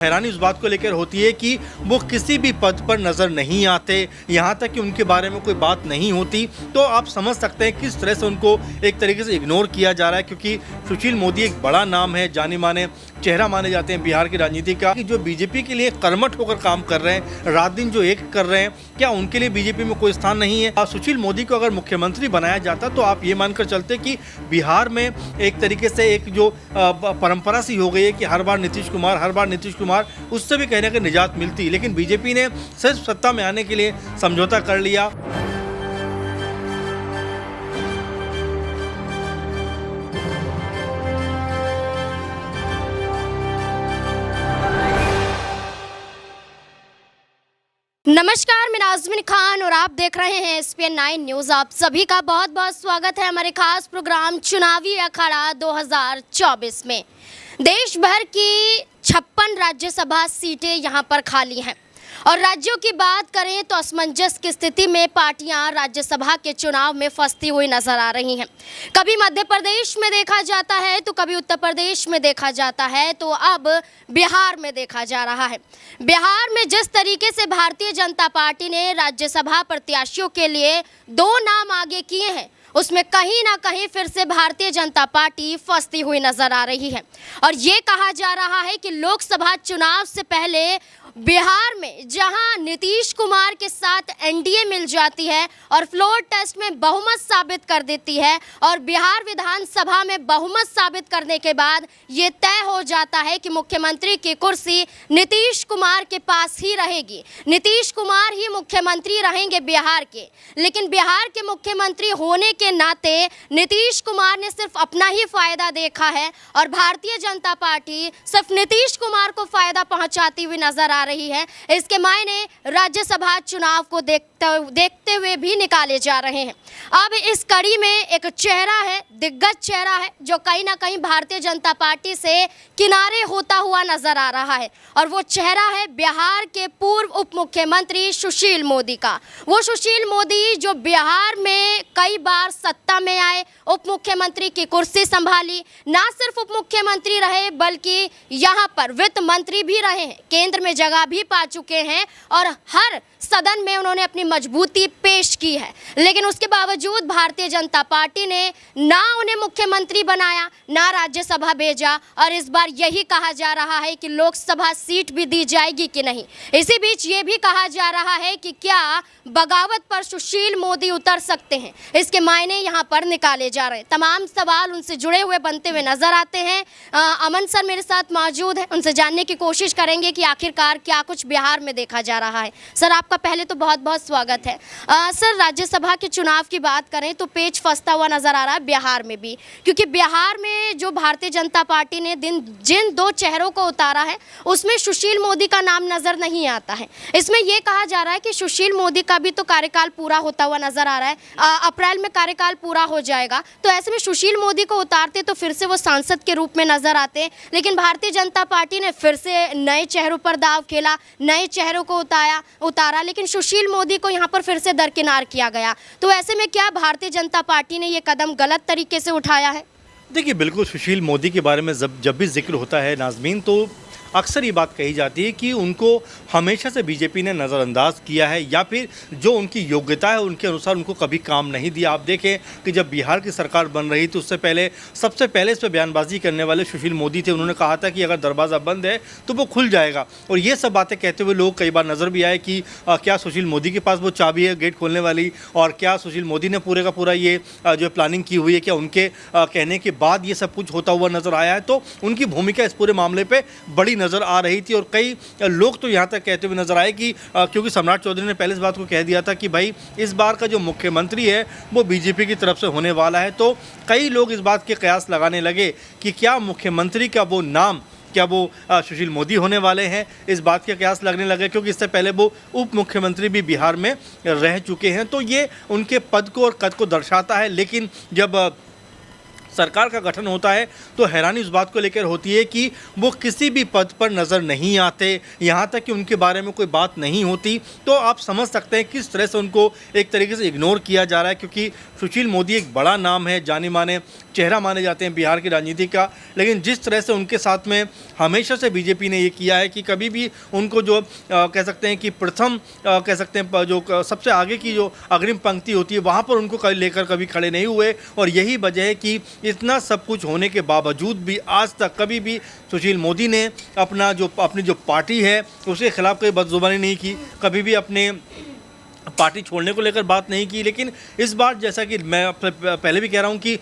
हैरानी उस बात को लेकर होती है कि वो किसी भी पद पर नज़र नहीं आते, यहाँ तक कि उनके बारे में कोई बात नहीं होती। तो आप समझ सकते हैं किस तरह से उनको एक तरीके से इग्नोर किया जा रहा है, क्योंकि सुशील मोदी एक बड़ा नाम है, जाने माने चेहरा माने जाते हैं बिहार की राजनीति का, कि जो बीजेपी के लिए कर्मठ होकर काम कर रहे हैं, रात दिन जो एक कर रहे हैं, क्या उनके लिए बीजेपी में कोई स्थान नहीं है? सुशील मोदी को अगर मुख्यमंत्री बनाया जाता तो आप ये मानकर चलते कि बिहार में एक तरीके से एक जो परंपरा सी हो गई है कि हर बार नीतीश कुमार, उससे भी कहने की निजात मिलती, लेकिन बीजेपी ने सिर्फ सत्ता में आने के लिए समझौता कर लिया। नमस्कार, मैं नाज़मीन खान और आप देख रहे हैं SPN 9 न्यूज़। आप सभी का बहुत बहुत स्वागत है हमारे खास प्रोग्राम चुनावी अखाड़ा 2024 में। देश भर की 56 राज्यसभा सीटें यहां पर खाली हैं और राज्यों की बात करें तो असमंजस की स्थिति में पार्टियां राज्यसभा के चुनाव में फंसती हुई नजर आ रही हैं। कभी मध्य प्रदेश में देखा जाता है तो कभी उत्तर प्रदेश में देखा जाता है, तो अब बिहार में देखा जा रहा है। बिहार में जिस तरीके से भारतीय जनता पार्टी ने राज्यसभा प्रत्याशियों के लिए 2 नाम आगे किए हैं, उसमें कहीं ना कहीं फिर से भारतीय जनता पार्टी फंसती हुई नजर आ रही है। और ये कहा जा रहा है कि लोकसभा चुनाव से पहले बिहार में जहां नीतीश कुमार के साथ एनडीए मिल जाती है और फ्लोर टेस्ट में बहुमत साबित कर देती है और बिहार विधानसभा में बहुमत साबित करने के बाद ये तय हो जाता है कि मुख्यमंत्री की कुर्सी नीतीश कुमार के पास ही रहेगी, नीतीश कुमार ही मुख्यमंत्री रहेंगे बिहार के। लेकिन बिहार के मुख्यमंत्री होने के नाते नीतीश कुमार ने सिर्फ अपना ही फायदा देखा है और भारतीय जनता पार्टी सिर्फ नीतीश कुमार को फायदा पहुंचाती हुई नजर आ रही है। इसके मायने राज्यसभा चुनाव को देखते हुए भी निकाले जा रहे हैं। अब इस कड़ी में एक चेहरा है, दिग्गज चेहरा है, जो कहीं ना कहीं भारतीय जनता पार्टी से किनारे होता हुआ नजर आ रहा है और वो चेहरा है बिहार के पूर्व उप मुख्यमंत्री सुशील मोदी का। वो सुशील मोदी जो बिहार में कई बार सत्ता में आए, उप मुख्यमंत्री की कुर्सी संभाली, ना सिर्फ उप मुख्यमंत्री रहे बल्कि यहाँ पर वित्त मंत्री भी रहे हैं, केंद्र में जगह भी पा चुके हैं और हर सदन में उन्होंने अपनी मजबूती पेश की है। लेकिन उसके बावजूद भारतीय जनता पार्टी ने ना उन्हें मुख्यमंत्री बनाया, ना राज्यसभा भेजा और इस बार यही कहा जा रहा है कि लोकसभा सीट भी दी जाएगी कि नहीं। इसी बीच ये भी कहा जा रहा है कि क्या बगावत पर सुशील मोदी उतर सकते हैं, इसके मायने यहाँ पर निकाले जा रहे हैं। तमाम सवाल उनसे जुड़े हुए बनते हुए नजर आते हैं। अमन सर मेरे साथ मौजूद है, उनसे जानने की कोशिश करेंगे कि आखिरकार क्या कुछ बिहार में देखा जा रहा है। सर आपका पहले तो बहुत बहुत स्वागत है। सर राज्यसभा के चुनाव की बात करें तो पेच फंसता हुआ नजर आ रहा है बिहार में भी, क्योंकि बिहार में जो भारतीय जनता पार्टी ने जिन 2 चेहरों को उतारा है उसमें सुशील मोदी का नाम नजर नहीं आता है। इसमें यह कहा जा रहा है कि सुशील मोदी का भी तो कार्यकाल पूरा होता हुआ नजर आ रहा है, अप्रैल में कार्यकाल पूरा हो जाएगा, तो ऐसे में सुशील मोदी को उतारते तो फिर से वो सांसद के रूप में नजर आते। लेकिन भारतीय जनता पार्टी ने फिर से नए चेहरों पर दाव खेला, नए चेहरों को उतारा, लेकिन सुशील मोदी को यहाँ पर फिर से दरकिनार किया गया। तो ऐसे में क्या भारतीय जनता पार्टी ने ये कदम गलत तरीके से उठाया है? देखिए, बिल्कुल सुशील मोदी के बारे में जब भी जिक्र होता है नाज़मीन, तो अक्सर ये बात कही जाती है कि उनको हमेशा से बीजेपी ने नज़रअंदाज किया है या फिर जो उनकी योग्यता है उनके अनुसार उनको कभी काम नहीं दिया। आप देखें कि जब बिहार की सरकार बन रही थी उससे पहले सबसे पहले इस पर बयानबाजी करने वाले सुशील मोदी थे। उन्होंने कहा था कि अगर दरवाज़ा बंद है तो वो खुल जाएगा, और ये सब बातें कहते हुए लोग कई बार नज़र भी आए कि क्या सुशील मोदी के पास वो चाबी है गेट खोलने वाली, और क्या सुशील मोदी ने पूरे का पूरा ये जो प्लानिंग की हुई है, क्या उनके कहने के बाद ये सब कुछ होता हुआ नज़र आया है। तो उनकी भूमिका इस पूरे मामले पर बड़ी नज़र आ रही थी और कई लोग तो यहाँ तक कहते हुए नजर आए कि क्योंकि सम्राट चौधरी ने पहले इस बात को कह दिया था कि भाई इस बार का जो मुख्यमंत्री है वो बीजेपी की तरफ से होने वाला है, तो कई लोग इस बात के कयास लगाने लगे कि क्या मुख्यमंत्री का वो नाम क्या वो सुशील मोदी होने वाले हैं। इस बात के कयास लगने लगे क्योंकि इससे पहले वो उप मुख्यमंत्री भी बिहार में रह चुके हैं, तो ये उनके पद को और कद को दर्शाता है। लेकिन जब सरकार का गठन होता है तो हैरानी उस बात को लेकर होती है कि वो किसी भी पद पर नज़र नहीं आते, यहाँ तक कि उनके बारे में कोई बात नहीं होती। तो आप समझ सकते हैं किस तरह से उनको एक तरीके से इग्नोर किया जा रहा है, क्योंकि सुशील मोदी एक बड़ा नाम है, जाने माने चेहरा माने जाते हैं बिहार की राजनीति का, लेकिन जिस तरह से उनके साथ में हमेशा से बीजेपी ने ये किया है कि कभी भी उनको जो कह सकते हैं कि प्रथम कह सकते हैं जो सबसे आगे की जो अग्रिम पंक्ति होती है वहाँ पर उनको लेकर कभी खड़े नहीं हुए। और यही वजह है कि इतना सब कुछ होने के बावजूद भी आज तक कभी भी सुशील मोदी ने अपनी जो पार्टी है उसके खिलाफ कोई बदजुबानी नहीं की, कभी भी अपने पार्टी छोड़ने को लेकर बात नहीं की। लेकिन इस बार जैसा कि मैं पहले भी कह रहा हूं कि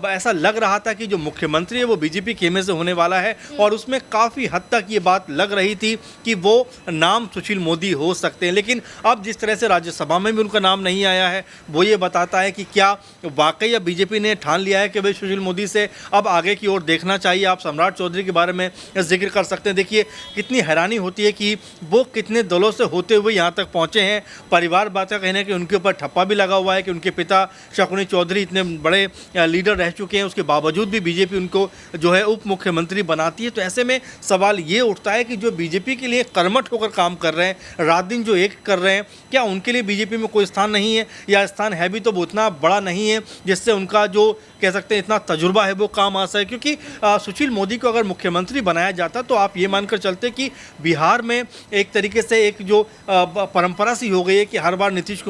ऐसा लग रहा था कि जो मुख्यमंत्री है वो बीजेपी खेमे से होने वाला है, और उसमें काफ़ी हद तक ये बात लग रही थी कि वो नाम सुशील मोदी हो सकते हैं। लेकिन अब जिस तरह से राज्यसभा में भी उनका नाम नहीं आया है वो ये बताता है कि क्या वाकई अब बीजेपी ने ठान लिया है कि भाई सुशील मोदी से अब आगे की ओर देखना चाहिए। आप सम्राट चौधरी के बारे में जिक्र कर सकते हैं। देखिए कितनी हैरानी होती है कि वो कितने दलों से होते हुए यहाँ तक पहुँचे हैं। परिवार बात का कहना है कि उनके ऊपर ठप्पा भी लगा हुआ है कि उनके पिता शकुनी चौधरी इतने बड़े लीडर रह चुके हैं, उसके बावजूद भी बीजेपी उनको जो है उप मुख्यमंत्री बनाती है। तो ऐसे में सवाल ये उठता है कि जो बीजेपी के लिए कर्मठ होकर काम कर रहे हैं, रात दिन जो एक कर रहे हैं, क्या उनके लिए बीजेपी में कोई स्थान नहीं है, या स्थान है भी तो वो उतना बड़ा नहीं है जिससे उनका जो कह सकते हैं इतना तजुर्बा है वो काम आ सके। क्योंकि सुशील मोदी को अगर मुख्यमंत्री बनाया जाता तो आप ये मानकर चलते कि बिहार में एक तरीके से एक जो परंपरा सी हो गई है कि हर बार नीतीश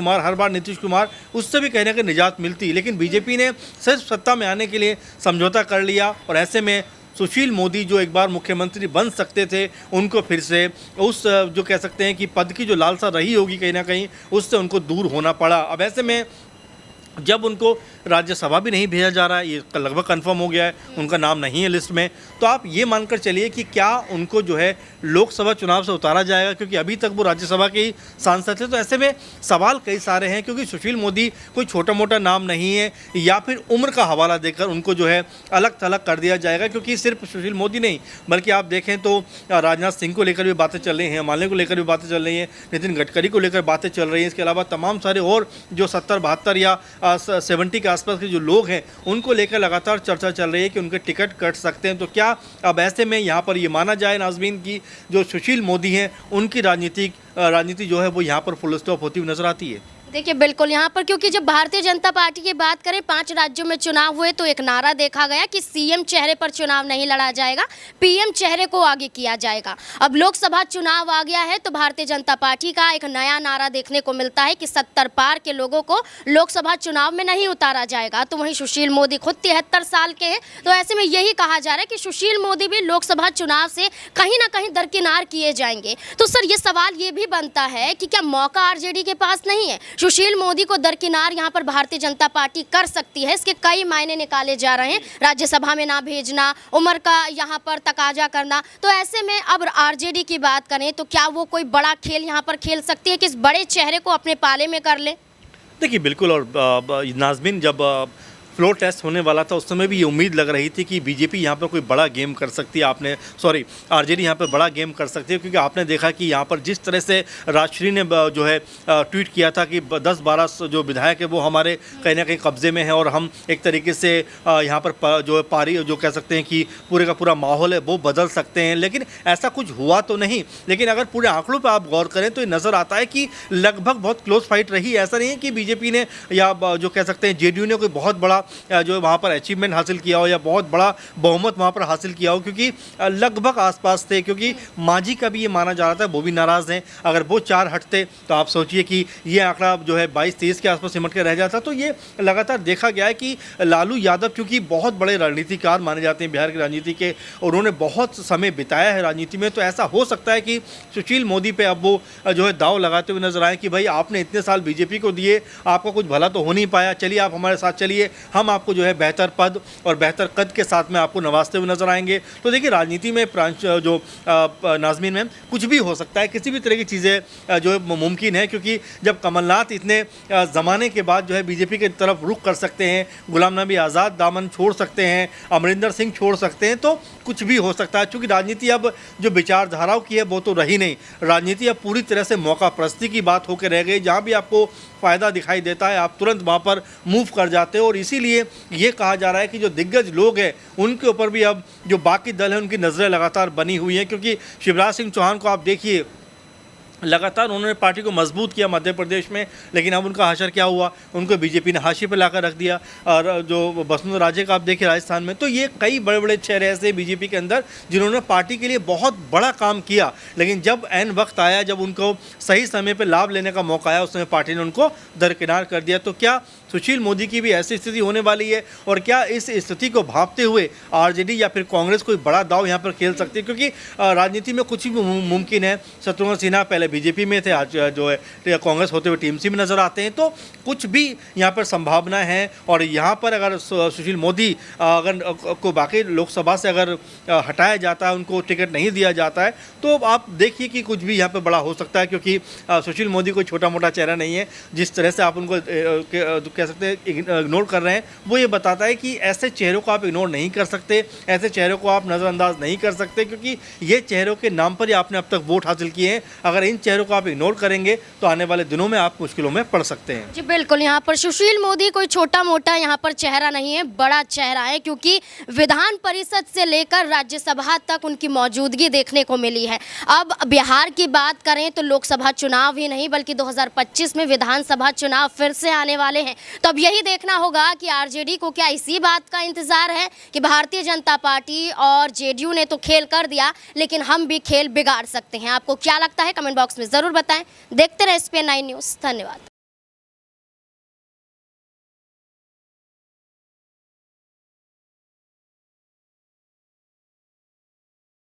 कुमार, उससे भी कहने की निजात मिलती। लेकिन बीजेपी ने सिर्फ सत्ता में आने के लिए समझौता कर लिया, और ऐसे में सुशील मोदी जो एक बार मुख्यमंत्री बन सकते थे उनको फिर से उस जो कह सकते हैं कि पद की जो लालसा रही होगी कहीं ना कहीं उससे उनको दूर होना पड़ा। अब ऐसे में जब उनको राज्यसभा भी नहीं भेजा जा रहा है, ये लगभग कंफर्म हो गया है, उनका नाम नहीं है लिस्ट में, तो आप ये मानकर चलिए कि क्या उनको जो है लोकसभा चुनाव से उतारा जाएगा, क्योंकि अभी तक वो राज्यसभा के ही सांसद थे। तो ऐसे में सवाल कई सारे हैं, क्योंकि सुशील मोदी कोई छोटा मोटा नाम नहीं है, या फिर उम्र का हवाला देकर उनको जो है अलग थलग कर दिया जाएगा। क्योंकि सिर्फ सुशील मोदी नहीं, बल्कि आप देखें तो राजनाथ सिंह को लेकर भी बातें चल रही हैं, माले को लेकर भी बातें चल रही हैं, नितिन गडकरी को लेकर बातें चल रही हैं। इसके अलावा तमाम सारे और जो 70-72 या 70 के आसपास के जो लोग हैं उनको लेकर लगातार चर्चा चल रही है कि उनके टिकट कट सकते हैं। तो क्या अब ऐसे में यहाँ पर ये माना जाए नाज़मीन की जो सुशील मोदी हैं उनकी राजनीति जो है वो यहाँ पर फुल स्टॉप होती हुई नजर आती है? देखिए बिल्कुल यहाँ पर, क्योंकि जब भारतीय जनता पार्टी की बात करें 5 राज्यों में चुनाव हुए तो एक नारा देखा गया कि सीएम चेहरे पर चुनाव नहीं लड़ा जाएगा, पीएम चेहरे को आगे किया जाएगा। अब लोकसभा चुनाव आ गया है तो भारतीय जनता पार्टी का एक नया नारा देखने को मिलता है कि 70 पार के लोगों को लोकसभा चुनाव में नहीं उतारा जाएगा। तो वहीं सुशील मोदी खुद 73 साल के हैं, तो ऐसे में यही कहा जा रहा है कि सुशील मोदी भी लोकसभा चुनाव से कहीं ना कहीं दरकिनार किए जाएंगे। तो सर ये सवाल ये भी बनता है कि क्या मौका आरजेडी के पास नहीं है? सुशील मोदी को दरकिनार यहाँ पर भारतीय जनता पार्टी कर सकती है। इसके कई मायने निकाले जा रहे हैं, राज्यसभा में ना भेजना, उम्र का यहाँ पर तकाजा करना। तो ऐसे में अब आरजेडी की बात करें तो क्या वो कोई बड़ा खेल यहाँ पर खेल सकती है कि इस बड़े चेहरे को अपने पाले में कर ले? देखिए बिल्कुल, और नाज़मीन जब फ्लोर टेस्ट होने वाला था उस समय भी ये उम्मीद लग रही थी कि बीजेपी यहाँ पर कोई बड़ा गेम कर सकती है, आरजेडी यहाँ पर बड़ा गेम कर सकती है। क्योंकि आपने देखा कि यहाँ पर जिस तरह से राजश्री ने जो है ट्वीट किया था कि 10-12 जो विधायक है वो हमारे कहीं ना कहीं कब्जे में है, और हम एक तरीके से यहाँ पर जो पारी जो कह सकते हैं कि पूरे का पूरा माहौल है वो बदल सकते हैं। लेकिन ऐसा कुछ हुआ तो नहीं। लेकिन अगर पूरे आंकड़ों पर आप गौर करें तो ये नज़र आता है कि लगभग बहुत क्लोज फाइट रही। ऐसा नहीं है कि बीजेपी ने या जो कह सकते हैं जेडीयू ने कोई बहुत बड़ा जो वहाँ पर अचीवमेंट हासिल किया हो या बहुत बड़ा बहुमत वहाँ पर हासिल किया हो, क्योंकि लगभग आसपास थे। क्योंकि मांझी का भी ये माना जा रहा था वो भी नाराज़ हैं। अगर वो 4 हटते तो आप सोचिए कि ये आंकड़ा जो है 22-23 के आसपास सिमट के रह जाता। तो ये लगातार देखा गया है कि लालू यादव क्योंकि बहुत बड़े रणनीतिकार माने जाते हैं बिहार की राजनीति के, और उन्होंने बहुत समय बिताया है राजनीति में। तो ऐसा हो सकता है कि सुशील मोदी पे अब वो जो है दाव लगाते हुए नजर आए कि भाई आपने इतने साल बीजेपी को दिए, आपका कुछ भला तो हो नहीं पाया, चलिए आप हमारे साथ चलिए, हम आपको जो है बेहतर पद और बेहतर कद के साथ में आपको नवाजते हुए नजर आएंगे। तो देखिए राजनीति में जो नाज़मीन में कुछ भी हो सकता है, किसी भी तरह की चीज़ें जो है मुमकिन है। क्योंकि जब कमलनाथ इतने ज़माने के बाद जो है बीजेपी की तरफ रुख कर सकते हैं, गुलाम नबी आज़ाद दामन छोड़ सकते हैं, अमरिंदर सिंह छोड़ सकते हैं, तो कुछ भी हो सकता है। क्योंकि राजनीति अब जो विचारधाराओं की है वो तो रही नहीं, राजनीति अब पूरी तरह से मौका परस्ती की बात होकर रह गई। जहाँ भी आपको फ़ायदा दिखाई देता है आप तुरंत वहाँ पर मूव कर जाते हो। और इसीलिए ये कहा जा रहा है कि जो दिग्गज लोग हैं उनके ऊपर भी अब जो बाकी दल हैं उनकी नज़रें लगातार बनी हुई हैं। क्योंकि शिवराज सिंह चौहान को आप देखिए, लगातार उन्होंने पार्टी को मजबूत किया मध्य प्रदेश में, लेकिन अब उनका हाशर क्या हुआ, उनको बीजेपी ने हाशिए पर लाकर रख दिया। और जो वसुंधरा राजे का आप देखिए राजस्थान में, तो ये कई बड़े बड़े चेहरे ऐसे बीजेपी के अंदर जिन्होंने पार्टी के लिए बहुत बड़ा काम किया, लेकिन जब ऐन वक्त आया, जब उनको सही समय पर लाभ लेने का मौका आया, उस समय पार्टी ने उनको दरकिनार कर दिया। तो क्या सुशील मोदी की भी ऐसी स्थिति होने वाली है, और क्या इस स्थिति को भांपते हुए आरजेडी या फिर कांग्रेस कोई बड़ा दाव यहाँ पर खेल सकती है? क्योंकि राजनीति में कुछ भी मुमकिन है। शत्रुघ्न सिन्हा पहले बीजेपी में थे, आज जो है कांग्रेस होते हुए टीएमसी में नजर आते हैं, तो कुछ भी यहाँ पर संभावना है। और यहाँ पर अगर सुशील मोदी अगर को बाकी लोकसभा से अगर हटाया जाता है, उनको टिकट नहीं दिया जाता है, तो आप देखिए कि कुछ भी यहाँ पर बड़ा हो सकता है। क्योंकि सुशील मोदी कोई छोटा मोटा चेहरा नहीं है। जिस तरह से आप उनको कह सकते हैं इग्नोर कर रहे हैं, वो ये बताता है कि ऐसे चेहरों को आप इग्नोर नहीं कर सकते, ऐसे चेहरों को आप नज़रअंदाज नहीं कर सकते, क्योंकि ये चेहरों के नाम पर ही आपने अब तक वोट हासिल किए हैं। अगर इन चेहरों को आप इग्नोर करेंगे तो आने वाले दिनों में आप मुश्किलों में पड़ सकते हैं। जी बिल्कुल, यहाँ पर सुशील मोदी कोई छोटा मोटा यहाँ पर चेहरा नहीं है, बड़ा चेहरा है, क्योंकि विधान परिषद से लेकर राज्यसभा तक उनकी मौजूदगी देखने को मिली है। अब बिहार की बात करें तो लोकसभा चुनाव ही नहीं बल्कि 2025 में विधानसभा चुनाव फिर से आने वाले हैं। तो अब यही देखना होगा कि आरजेडी को क्या इसी बात का इंतजार है कि भारतीय जनता पार्टी और जेडीयू ने तो खेल कर दिया, लेकिन हम भी खेल बिगाड़ सकते हैं। आपको क्या लगता है कमेंट बॉक्स में ज़रूर बताएं। देखते रहे SPN9 न्यूज़। धन्यवाद।